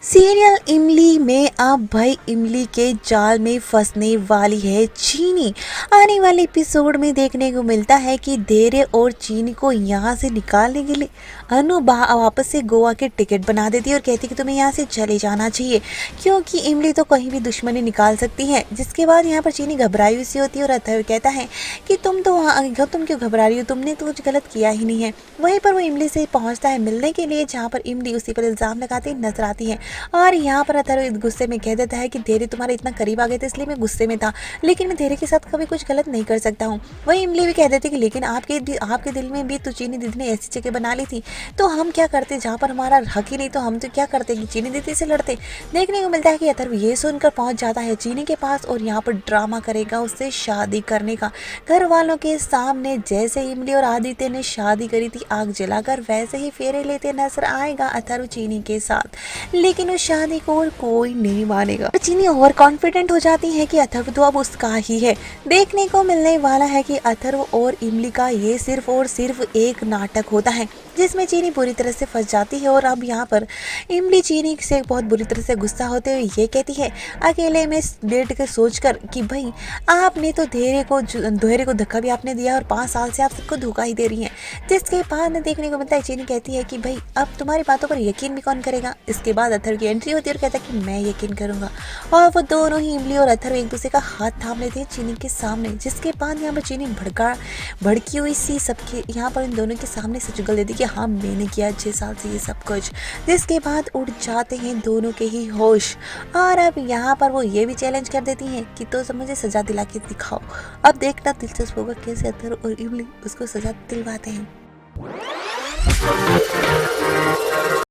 Serial इमली में अब भाई इमली के जाल में फंसने वाली है चीनी। आने वाले एपिसोड में देखने को मिलता है कि धैर्य और चीनी को यहाँ से निकालने के लिए अनु वापस से गोवा के टिकट बना देती है और कहती है कि तुम्हें यहाँ से चले जाना चाहिए क्योंकि इमली तो कहीं भी दुश्मनी निकाल सकती है। जिसके बाद यहाँ पर चीनी घबराई हुई सी होती है और अथर्व कहता है कि तुम तो वहाँ तुम क्यों घबरा रही हो, तुमने तो कुछ गलत किया ही नहीं है। वहीं पर वो इमली से पहुँचता है मिलने के लिए, जहाँ पर इमली उसी पर इल्ज़ाम लगाती नजर आती है और यहाँ पर अथर्व गुस्से में कह देता है कि धैर्य तुम्हारे इतना करीब आ गए थे इसलिए मैं गुस्से में था, लेकिन मैं धैर्य के साथ कभी कुछ गलत नहीं कर सकता हूँ। वही इमली भी कह देती कि लेकिन आपके दिल में भी तो चीनी दीदी ने ऐसी जगह बना ली थी, तो हम क्या करते जहाँ पर हमारा हक ही नहीं, तो हम तो क्या करते कि चीनी दीदी से लड़ते। देखने को मिलता है कि अथर्व ये सुनकर पहुँच जाता है चीनी के पास और यहाँ पर ड्रामा करेगा उससे शादी करने का घर वालों के सामने। जैसे इमली और आदित्य ने शादी करी थी आग जलाकर, वैसे ही फेरे लेते नजर आएगा अथर्व चीनी के साथ, लेकिन उस शादी को और कोई नहीं मानेगा। चीनी ओवर कॉन्फिडेंट हो जाती है कि अथर्व तो अब उसका ही है। देखने को मिलने वाला है कि अथर्व और इमली का ये सिर्फ और सिर्फ एक नाटक होता है जिसमें चीनी बुरी तरह से फंस जाती है। और अब यहाँ पर इमली चीनी से बहुत बुरी तरह से गुस्सा होते हुए ये कहती है अकेले में लेट कर सोचकर कि भाई आपने तो धैर्य को धक्का भी आपने दिया और 5 साल से आप सबको धोखा ही दे रही हैं। जिसके बाद देखने को मिलता है चीनी कहती है कि भाई अब तुम्हारी बातों पर यकीन भी कौन करेगा। इसके बाद अथर्व की एंट्री होती है और कहता है कि मैं यकीन करूंगा, और वो दोनों ही इमली और अथर्व एक दूसरे का हाथ थाम लेते हैं चीनी के सामने। जिसके बाद यहाँ पर चीनी भड़की हुई सी सबके यहाँ पर इन दोनों के सामने सच गल देती कि हाँ मैंने किया 6 साल से ये सब कुछ। जिसके बाद उड़ जाते हैं दोनों के ही होश और अब यहाँ पर वो ये भी चैलेंज कर देती हैं कि तो सब मुझे सजा दिला के दिखाओ। अब देखना दिलचस्प होगा कैसे अथर्व और इमली उसको सजा दिलवाते हैं।